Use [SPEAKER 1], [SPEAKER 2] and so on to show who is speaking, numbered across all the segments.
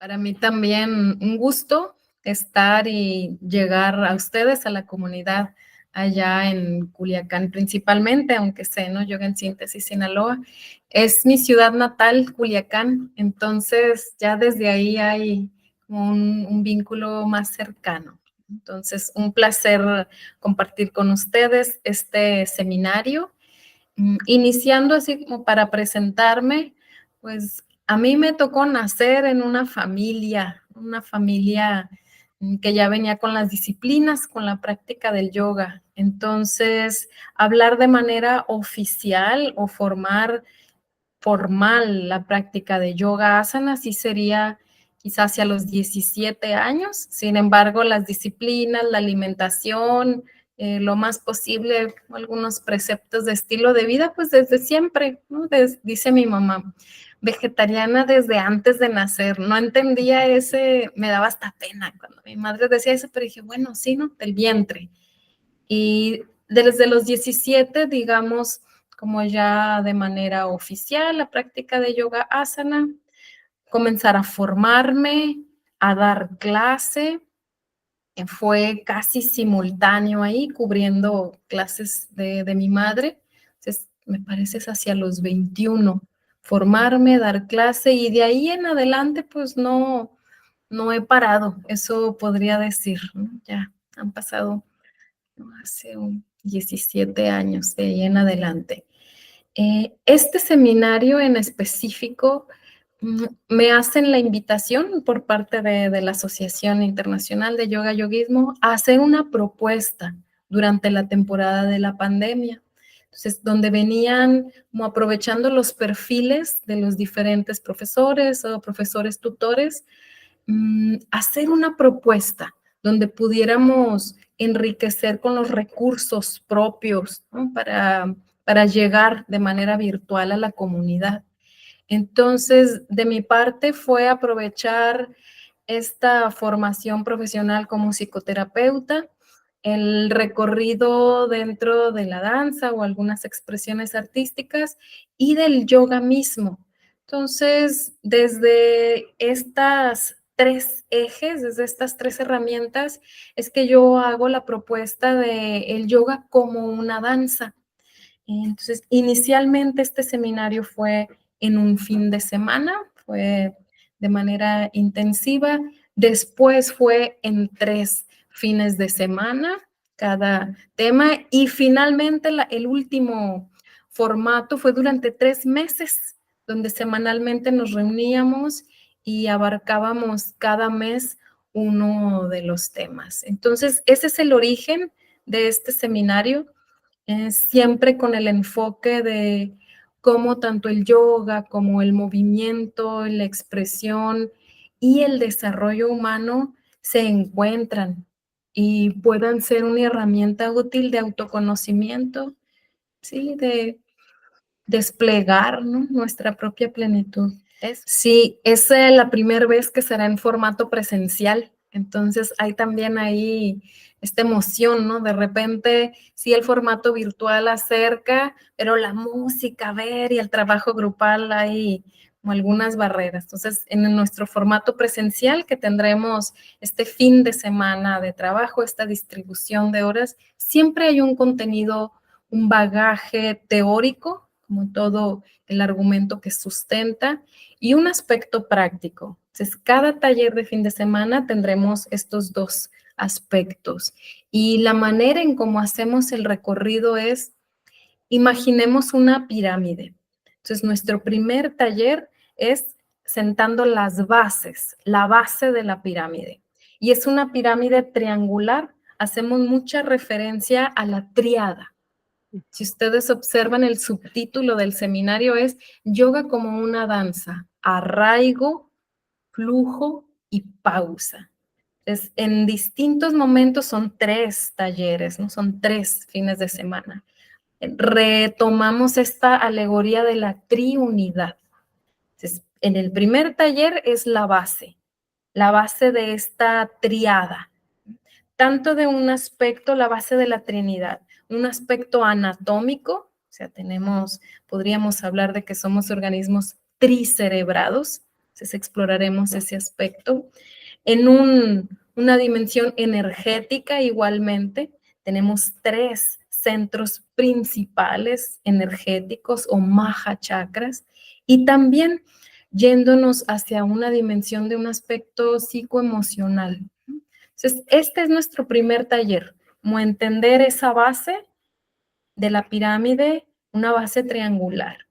[SPEAKER 1] Para mí también un gusto estar y llegar a ustedes, a la comunidad allá en Culiacán principalmente, aunque sé, ¿no? Yoga en Síntesis, Sinaloa. Es mi ciudad natal, Culiacán, entonces ya desde ahí hay un vínculo más cercano. Entonces, un placer compartir con ustedes este seminario. Iniciando así como para presentarme, pues a mí me tocó nacer en una familia que ya venía con las disciplinas, con la práctica del yoga. Entonces, hablar de manera oficial o formal la práctica de yoga asana sí sería quizás hacia los 17 años. Sin embargo, las disciplinas, la alimentación, lo más posible, algunos preceptos de estilo de vida, pues desde siempre, ¿no? Dice mi mamá, vegetariana desde antes de nacer. No entendía me daba hasta pena cuando mi madre decía eso, pero dije, bueno, sí, ¿no? Del vientre. Y desde los 17, digamos, como ya de manera oficial, la práctica de yoga asana, comenzar a formarme, a dar clase. Fue casi simultáneo ahí, cubriendo clases de mi madre. Entonces, me parece es hacia los 21, formarme, dar clase, y de ahí en adelante, pues no he parado, eso podría decir, ¿no? Ya han pasado hace 17 años, de ahí en adelante. Este seminario en específico me hacen la invitación por parte de la Asociación Internacional de Yoga Yoguismo a hacer una propuesta durante la temporada de la pandemia. Entonces, donde venían como aprovechando los perfiles de los diferentes profesores o profesores tutores, hacer una propuesta donde pudiéramos enriquecer con los recursos propios, ¿no? para llegar de manera virtual a la comunidad. Entonces, de mi parte fue aprovechar esta formación profesional como psicoterapeuta, el recorrido dentro de la danza o algunas expresiones artísticas y del yoga mismo. Entonces, desde estas tres ejes, desde estas tres herramientas, es que yo hago la propuesta de el yoga como una danza. Entonces, inicialmente este seminario fue en un fin de semana, fue de manera intensiva. Después fue en 3 fines de semana cada tema, y finalmente el último formato fue durante 3 meses, donde semanalmente nos reuníamos y abarcábamos cada mes uno de los temas. Entonces, ese es el origen de este seminario, siempre con el enfoque de cómo tanto el yoga como el movimiento, la expresión y el desarrollo humano se encuentran y puedan ser una herramienta útil de autoconocimiento, ¿sí? De desplegar, ¿no? Nuestra propia plenitud. Sí, es la primera vez que será en formato presencial, entonces hay también ahí esta emoción, ¿no? De repente, sí, el formato virtual acerca, pero la música, ver y el trabajo grupal hay como algunas barreras. Entonces, en nuestro formato presencial, que tendremos este fin de semana de trabajo, esta distribución de horas, siempre hay un contenido, un bagaje teórico, como todo el argumento que sustenta, y un aspecto práctico. Entonces, cada taller de fin de semana tendremos estos dos aspectos. Y la manera en cómo hacemos el recorrido es, imaginemos una pirámide. Entonces, nuestro primer taller es sentando las bases, la base de la pirámide. Y es una pirámide triangular. Hacemos mucha referencia a la tríada. Si ustedes observan, el subtítulo del seminario es Yoga como una danza, arraigo, flujo y pausa. Entonces, en distintos momentos son 3 talleres, ¿no? Son 3 fines de semana. Retomamos esta alegoría de la triunidad. Entonces, en el primer taller es la base de esta triada, tanto de un aspecto, la base de la Trinidad, un aspecto anatómico, o sea, podríamos hablar de que somos organismos tricerebrados, Entonces exploraremos ese aspecto. En una dimensión energética igualmente, tenemos 3 centros principales energéticos o maha chakras, y también yéndonos hacia una dimensión de un aspecto psicoemocional. Entonces, este es nuestro primer taller, como entender esa base de la pirámide, una base triangular.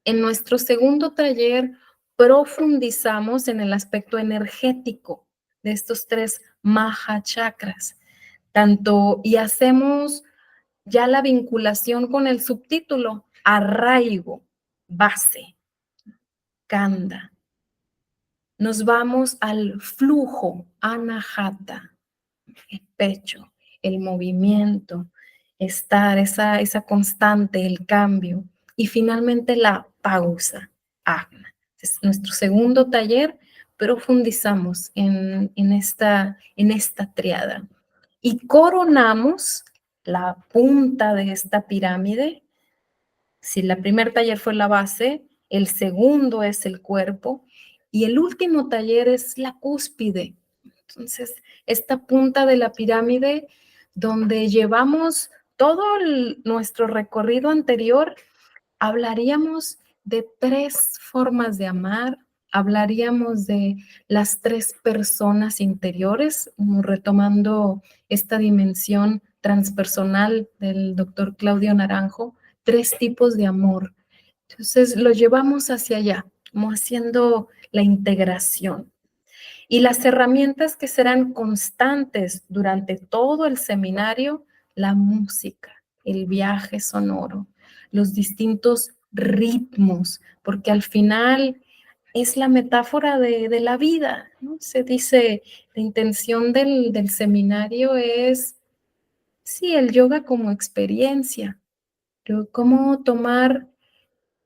[SPEAKER 1] En nuestro segundo taller profundizamos en el aspecto energético de estos 3 maha chakras, y hacemos ya la vinculación con el subtítulo, arraigo, base, kanda. Nos vamos al flujo, anahata, el pecho, el movimiento, estar, esa constante, el cambio. Y finalmente la pausa, agna. Es nuestro segundo taller, profundizamos en esta triada. Y coronamos la punta de esta pirámide. Si la primer taller fue la base, el segundo es el cuerpo y el último taller es la cúspide. Entonces, esta punta de la pirámide donde llevamos todo nuestro recorrido anterior, hablaríamos de 3 formas de amar, hablaríamos de las 3 personas interiores, retomando esta dimensión transpersonal del doctor Claudio Naranjo, 3 tipos de amor. Entonces, lo llevamos hacia allá, como haciendo la integración. Y las herramientas que serán constantes durante todo el seminario, la música, el viaje sonoro, los distintos ritmos, porque al final es la metáfora de la vida, ¿no? Se dice, la intención del seminario es, sí, el yoga como experiencia, pero cómo tomar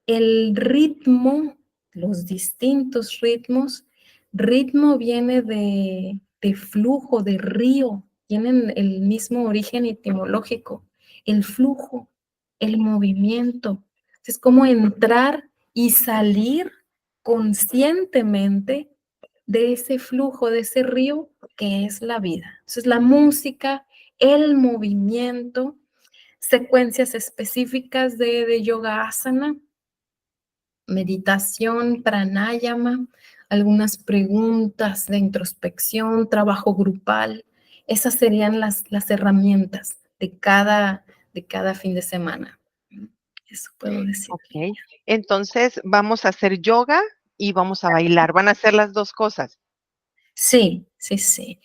[SPEAKER 1] el ritmo, los distintos ritmos. Ritmo viene de flujo, de río, tienen el mismo origen etimológico. El flujo, el movimiento. Es como entrar y salir conscientemente de ese flujo, de ese río que es la vida. Entonces la música, el movimiento, secuencias específicas de yoga asana, meditación, pranayama, algunas preguntas de introspección, trabajo grupal. Esas serían las herramientas de cada fin de semana. Eso puedo decir.
[SPEAKER 2] Ok. Entonces, vamos a hacer yoga y vamos a bailar. ¿Van a hacer las 2 cosas?
[SPEAKER 1] Sí, sí, sí.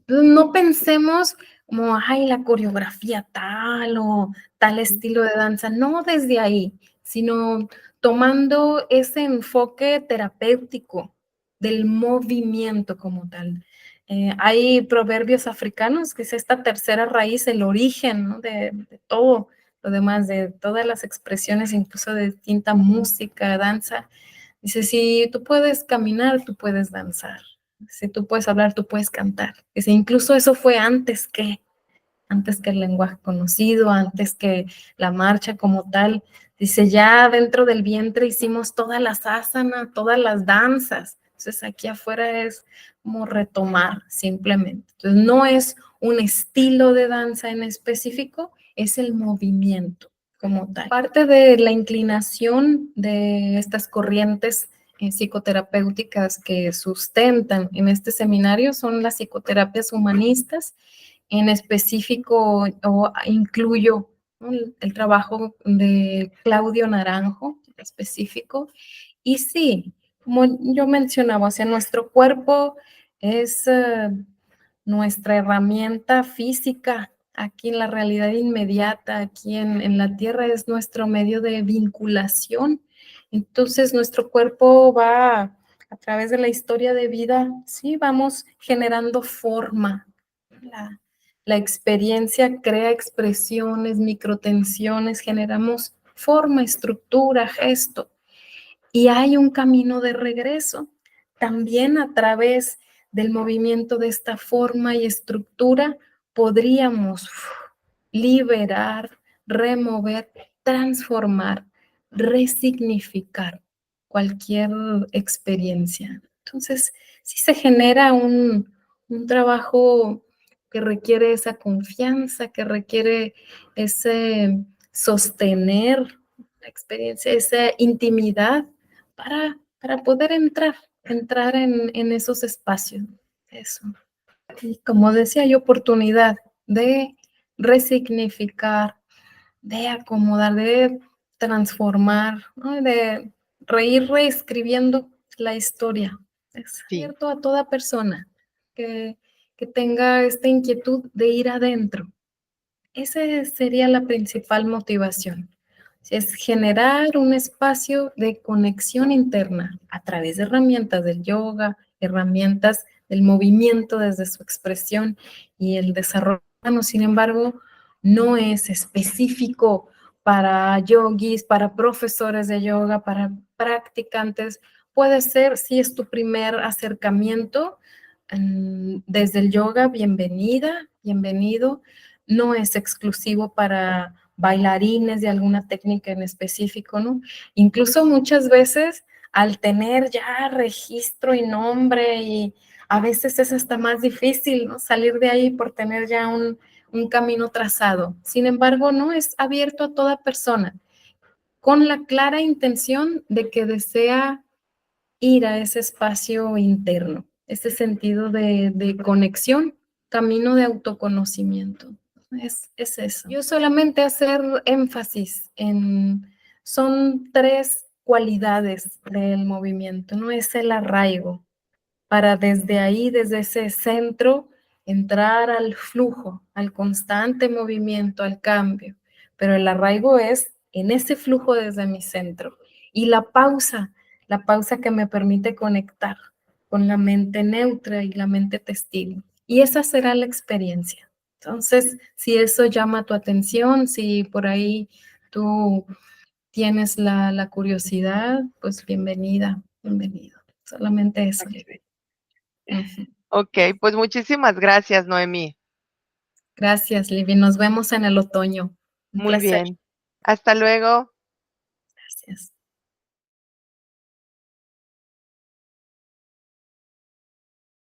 [SPEAKER 1] No pensemos como, ay, la coreografía tal o tal estilo de danza, no desde ahí, sino tomando ese enfoque terapéutico del movimiento como tal. Hay proverbios africanos, que es esta tercera raíz, el origen, ¿no? de todo lo demás, de todas las expresiones, incluso de distinta música, danza. Dice, si tú puedes caminar, tú puedes danzar. Si tú puedes hablar, tú puedes cantar. Dice, incluso eso fue antes que el lenguaje conocido, antes que la marcha como tal. Dice, ya dentro del vientre hicimos todas las asanas, todas las danzas. Entonces aquí afuera es como retomar simplemente. Entonces no es un estilo de danza en específico, es el movimiento como tal. Parte de la inclinación de estas corrientes psicoterapéuticas que sustentan en este seminario son las psicoterapias humanistas. En específico, incluyo, ¿no? el trabajo de Claudio Naranjo, específico. Y sí, como yo mencionaba, o sea, nuestro cuerpo es nuestra herramienta física aquí en la realidad inmediata, aquí en la Tierra, es nuestro medio de vinculación. Entonces, nuestro cuerpo va a través de la historia de vida, sí, vamos generando forma. La experiencia crea expresiones, microtensiones, generamos forma, estructura, gesto. Y hay un camino de regreso. También a través del movimiento de esta forma y estructura podríamos liberar, remover, transformar, resignificar cualquier experiencia. Entonces, sí se genera un trabajo que requiere esa confianza, que requiere ese sostener la experiencia, esa intimidad para poder entrar en esos espacios. Eso. Y como decía, hay oportunidad de resignificar, de acomodar, de transformar, ¿no? De reír reescribiendo la historia. Es
[SPEAKER 2] Sí,
[SPEAKER 1] abierto a toda persona que, que tenga esta inquietud de ir adentro. Esa sería la principal motivación. Es generar un espacio de conexión interna a través de herramientas del yoga, herramientas del movimiento desde su expresión y el desarrollo humano. Sin embargo, no es específico para yogis, para profesores de yoga, para practicantes. Puede ser, si es tu primer acercamiento desde el yoga, bienvenida, bienvenido. No es exclusivo para bailarines de alguna técnica en específico, ¿no? Incluso muchas veces al tener ya registro y nombre y a veces es hasta más difícil, ¿no? Salir de ahí por tener ya un camino trazado. Sin embargo, no es abierto a toda persona con la clara intención de que desea ir a ese espacio interno, ese sentido de conexión, camino de autoconocimiento. Es eso. Yo solamente hacer énfasis son 3 cualidades del movimiento, ¿no? Es el arraigo, para desde ahí, desde ese centro, entrar al flujo, al constante movimiento, al cambio. Pero el arraigo es en ese flujo desde mi centro. Y la pausa que me permite conectar con la mente neutra y la mente testigo. Y esa será la experiencia. Entonces, si eso llama tu atención, si por ahí tú tienes la curiosidad, pues bienvenida, bienvenido. Solamente eso.
[SPEAKER 2] ok.
[SPEAKER 1] Ujú.
[SPEAKER 2] Ok, pues muchísimas gracias, Noemí.
[SPEAKER 1] Gracias, Livy. Nos vemos en el otoño. Un
[SPEAKER 2] Muy
[SPEAKER 1] placer.
[SPEAKER 2] bien. Hasta luego.